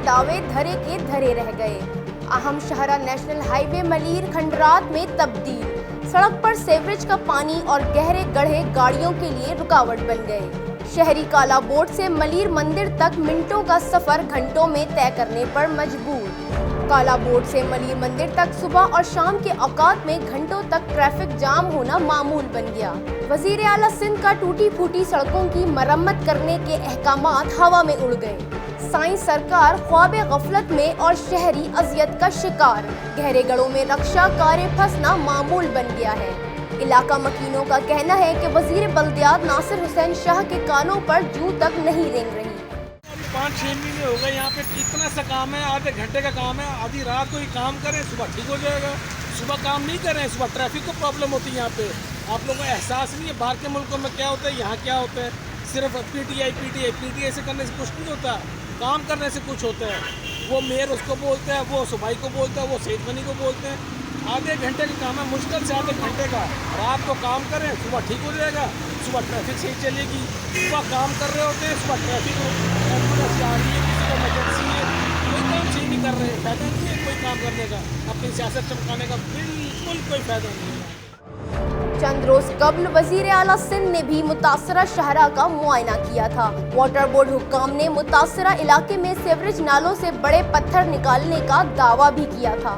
दावे धरे के धरे रह गए। अहम शाहरा नेशनल हाईवे मलीर खंडरात में तब्दील, सड़क पर सीवरेज का पानी और गहरे गड्ढे गाड़ियों के लिए रुकावट बन गए। शहरी काला बोट से मलीर मंदिर तक मिनटों का सफर घंटों में तय करने पर मजबूर। काला बोट से मलीर मंदिर तक सुबह और शाम के औकात में घंटों तक ट्रैफिक जाम होना मामूल बन गया। वजीर आला सिंध का टूटी फूटी सड़कों की मरम्मत करने के अहकामात हवा में उड़ गए। साईं सरकार ख्वाबे गफलत में और शहरी अजियत का शिकार। गहरे गड्ढों में रक्षा कार्य फंसना मामूल बन गया है। इलाका मकीनों का कहना है कि वजीर बल्दियात नासिर हुसैन शाह के कानों पर जू तक नहीं रेंग रही। 5-6 महीने हो गए यहाँ पे इतना सा काम है, आधे घंटे का काम है। आधी रात को ही काम करें, सुबह ठीक हो जाएगा। सुबह काम नहीं करें, सुबह ट्रैफिक को प्रॉब्लम होती है यहाँ पे। आप लोगों को एहसास नहीं है बाहर के मुल्कों में क्या होता है, यहाँ क्या होता है। सिर्फ पीटीआई से करने से कुछ नहीं होता, काम करने से कुछ होता है। वो मेयर उसको बोलते हैं, वो सुबाई को बोलता है, वो सईद गनी को बोलते हैं। आधे घंटे का काम है, मुश्किल से आधे घंटे का। रात को काम करें, सुबह ठीक हो जाएगा। सुबह ट्रैफिक सही चलेगी। सुबह काम कर रहे होते हैं, सुबह ट्रैफिक एम्बुलेंस जा रही है, किसी को इमरजेंसी है, कोई काम सही नहीं कर रहे हैं। फायदा नहीं है कोई काम करने का, अपनी सियासत चमकाने का बिल्कुल कोई फायदा नहीं है। चंद रोज कबल वजीर आला सिंध ने भी मुतासरा शहरा का मुआयना किया था। वाटर बोर्ड हुक्काम ने मुतासरा इलाके में सीवरेज नालों से बड़े पत्थर निकालने का दावा भी किया था।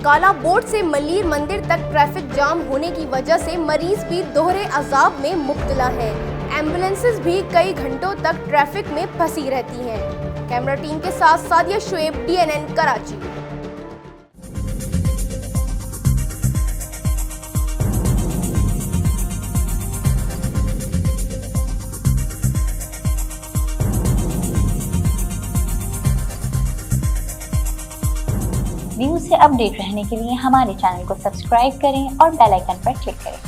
काला बोट से मलीर मंदिर तक ट्रैफिक जाम होने की वजह से मरीज भी दोहरे अजाब में मुब्तला है। एम्बुलेंसेस भी कई घंटों तक ट्रैफिक में फंसी रहती हैं। कैमरा टीम के साथ सादिया शुएब, DNN कराची। न्यूज़ से अपडेट रहने के लिए हमारे चैनल को सब्सक्राइब करें और बेल आइकन पर क्लिक करें।